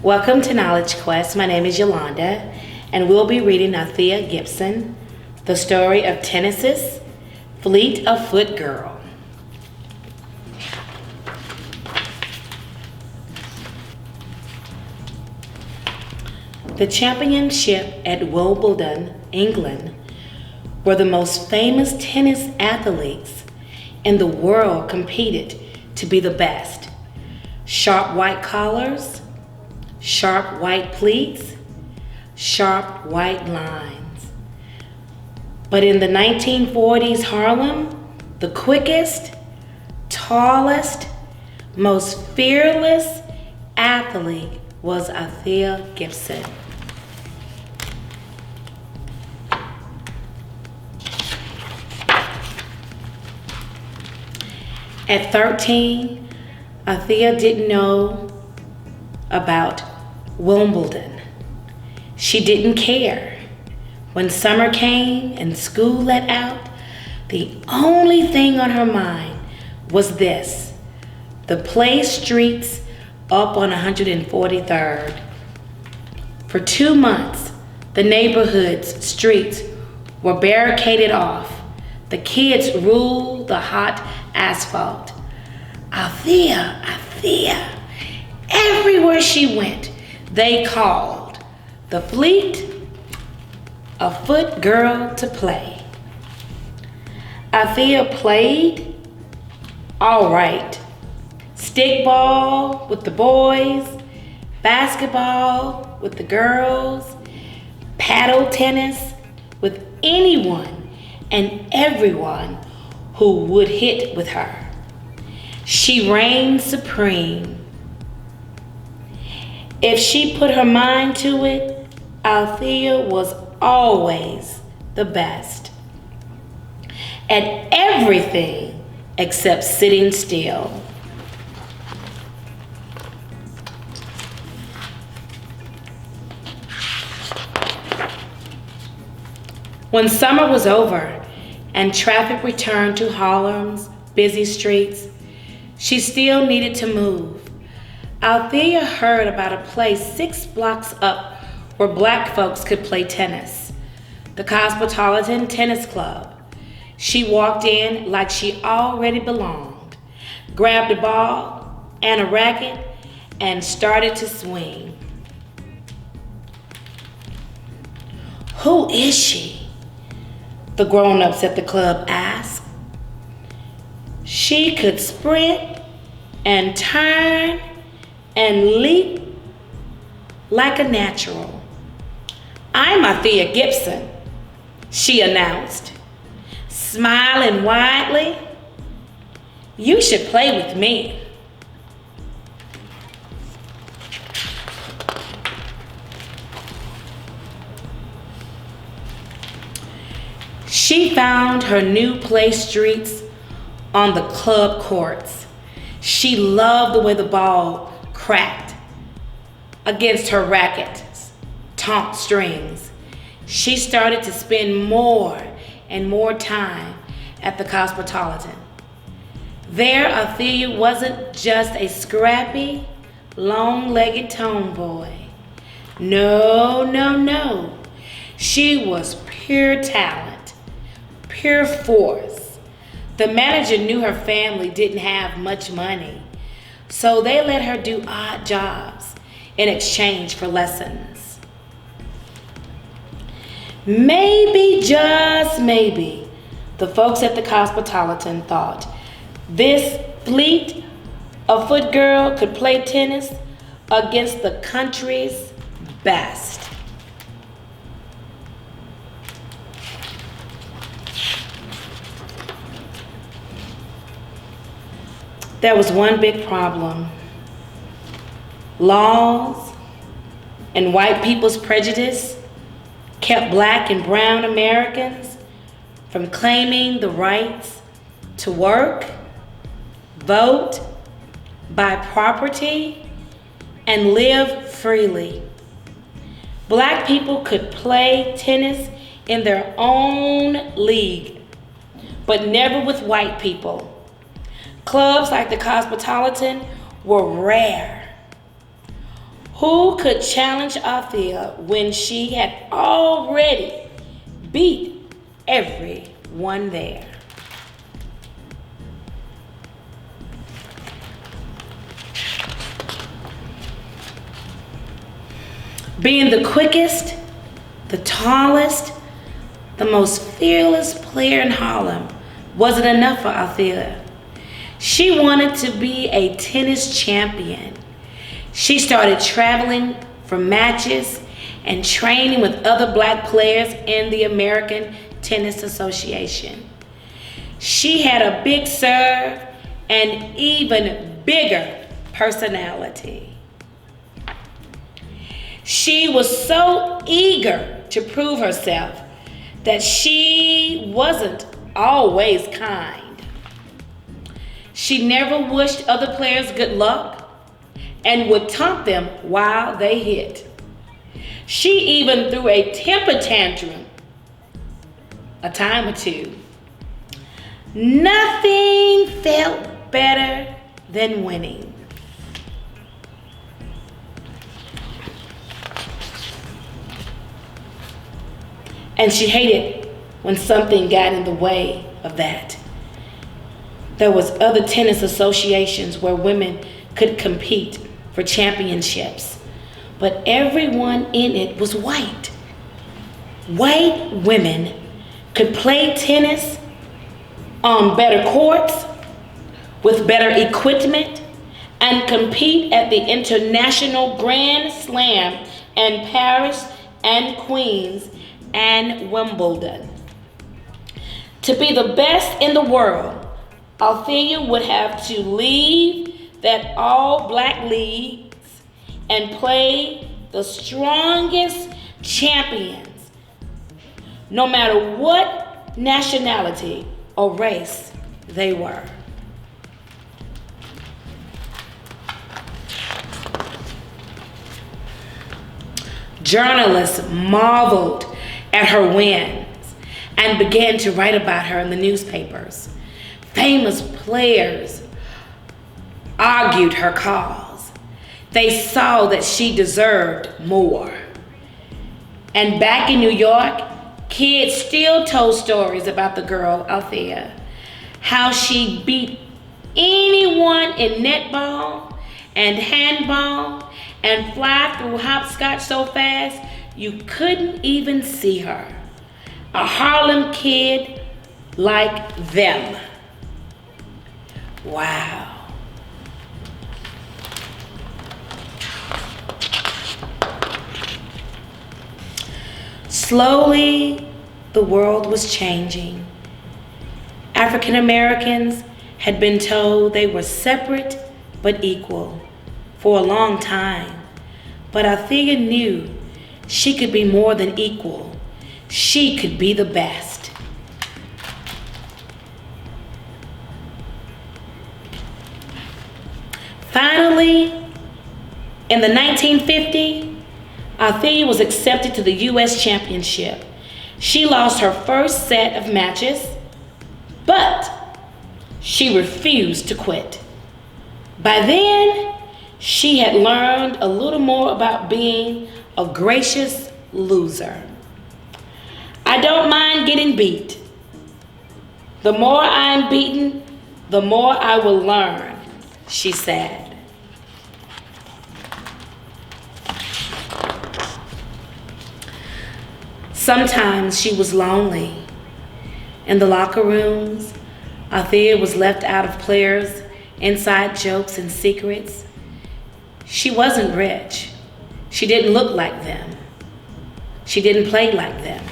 Welcome to Knowledge Quest. My name is Yolanda, and we'll be reading Althea Gibson, The Story of Tennis's Fleet of Foot Girl. The championship at Wimbledon, England, where the most famous tennis athletes in the world competed to be the best. Sharp white collars, sharp white pleats, sharp white lines. But in the 1940s Harlem, the quickest, tallest, most fearless athlete was Althea Gibson. At 13, Althea didn't know about Wimbledon. She didn't care. When summer came and school let out, the only thing on her mind was this: the play streets up on 143rd. For 2 months, the neighborhood's streets were barricaded off. The kids ruled the hot asphalt. Althea, Althea. Everywhere she went, they called the fleet of foot girl to play. Althea played all right. Stickball with the boys, basketball with the girls, paddle tennis with anyone and everyone who would hit with her. She reigned supreme. If she put her mind to it, Althea was always the best at everything except sitting still. When summer was over and traffic returned to Harlem's busy streets, she still needed to move. Althea heard about a place 6 blocks up where black folks could play tennis, the Cosmopolitan Tennis Club. She walked in like she already belonged, grabbed a ball and a racket, and started to swing. Who is she? The grown-ups at the club asked. She could sprint and turn and leap like a natural. I'm Althea Gibson, she announced, smiling widely. You should play with me. She found her new play streets on the club courts. She loved the way the ball cracked against her racket's taut strings. She started to spend more and more time at the Cosmopolitan. There, Althea wasn't just a scrappy, long-legged tomboy. No. She was pure talent, pure force. The manager knew her family didn't have much money, so they let her do odd jobs in exchange for lessons. Maybe, just maybe, the folks at the Cosmopolitan thought this fleet of foot girl could play tennis against the country's best. There was one big problem. Laws and white people's prejudice kept black and brown Americans from claiming the rights to work, vote, buy property, and live freely. Black people could play tennis in their own league, but never with white people. Clubs like the Cosmopolitan were rare. Who could challenge Althea when she had already beat everyone there? Being the quickest, the tallest, the most fearless player in Harlem wasn't enough for Althea. She wanted to be a tennis champion. She started traveling for matches and training with other black players in the American Tennis Association. She had a big serve and even bigger personality. She was so eager to prove herself that she wasn't always kind. She never wished other players good luck and would taunt them while they hit. She even threw a temper tantrum a time or two. Nothing felt better than winning. And she hated when something got in the way of that. There was other tennis associations where women could compete for championships, but everyone in it was white. White women could play tennis on better courts, with better equipment, and compete at the International Grand Slam in Paris and Queens and Wimbledon. To be the best in the world, Althea would have to leave that all-black leagues and play the strongest champions, no matter what nationality or race they were. Journalists marveled at her wins and began to write about her in the newspapers. Famous players argued her cause. They saw that she deserved more. And back in New York, kids still told stories about the girl Althea, how she beat anyone in netball and handball and fly through hopscotch so fast you couldn't even see her. A Harlem kid like them. Wow. Slowly, the world was changing. African Americans had been told they were separate but equal for a long time. But Althea knew she could be more than equal. She could be the best. Finally, in the 1950s, Althea was accepted to the U.S. Championship. She lost her first set of matches, but she refused to quit. By then, she had learned a little more about being a gracious loser. I don't mind getting beat. The more I'm beaten, the more I will learn, she said. Sometimes she was lonely. In the locker rooms, Althea was left out of players' inside jokes and secrets. She wasn't rich. She didn't look like them. She didn't play like them.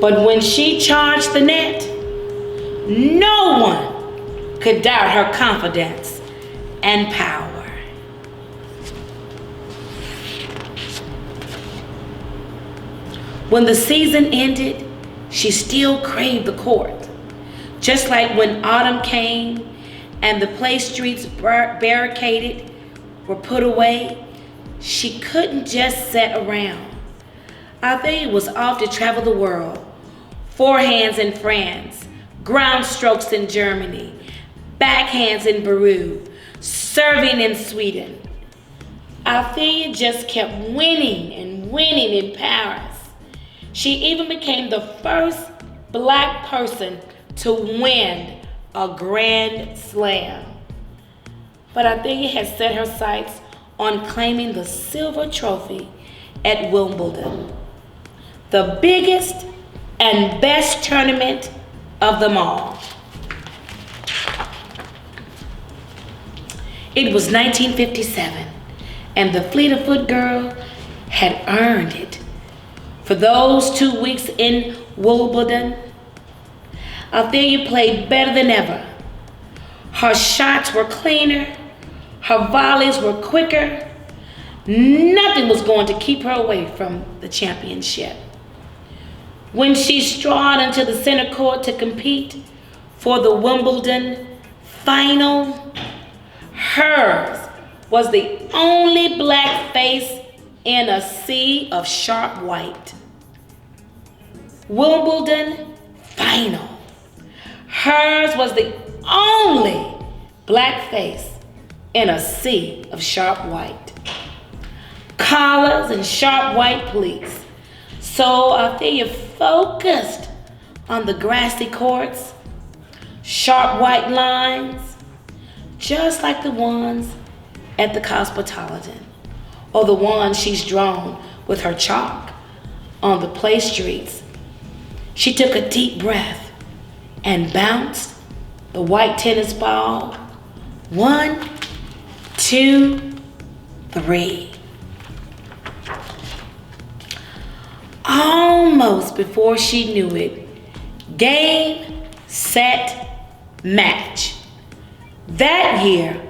But when she charged the net, no one could doubt her confidence and power. When the season ended, she still craved the court. Just like when autumn came and the play streets barricaded were put away, she couldn't just sit around. Althea was off to travel the world. Forehands in France, ground strokes in Germany, backhands in Peru, serving in Sweden. Althea just kept winning and winning in Paris. She even became the first black person to win a Grand Slam. But Althea had set her sights on claiming the silver trophy at Wimbledon, the biggest and best tournament of them all. It was 1957, and the fleet of foot girl had earned it. For those 2 weeks in Wimbledon, Althea played better than ever. Her shots were cleaner, her volleys were quicker. Nothing was going to keep her away from the championship. When she strode into the center court to compete for the Wimbledon final, hers was the only black face in a sea of sharp white. Wimbledon final. Hers was the only black face in a sea of sharp white. Collars and sharp white pleats. So Althea focused on the grassy courts, sharp white lines, just like the ones at the Cosmopolitan, or the ones she's drawn with her chalk on the play streets. She took a deep breath and bounced the white tennis ball. 1, 2, 3. Almost before she knew it, game, set, match. That year,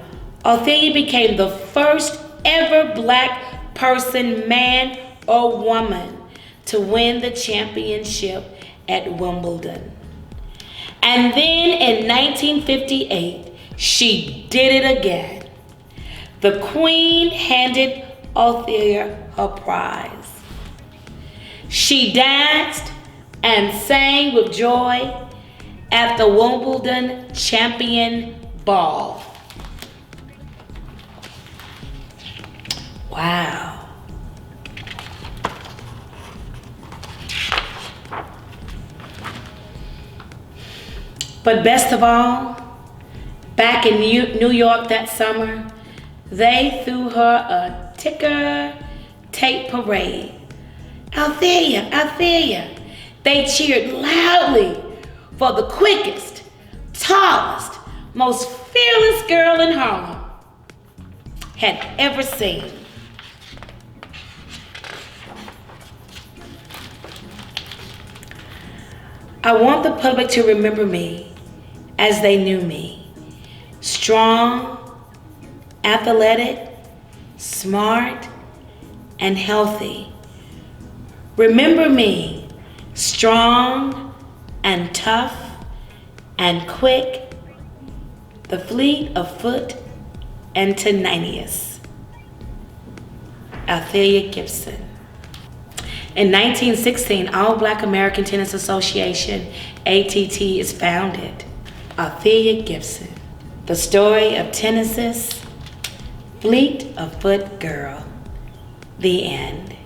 Althea became the first ever black person, man or woman, to win the championship at Wimbledon. And then in 1958, she did it again. The Queen handed Althea her prize. She danced and sang with joy at the Wimbledon Champion Ball. Wow. But best of all, back in New York that summer, they threw her a ticker tape parade. Althea, Althea. They cheered loudly for the quickest, tallest, most fearless girl in Harlem had ever seen. I want the public to remember me as they knew me. Strong, athletic, smart, and healthy. Remember me, strong and tough and quick, the fleet of foot and tenacious. Althea Gibson. In 1916, All Black American Tennis Association, ATT, is founded. Althea Gibson. The story of tennis's fleet of foot girl. The end.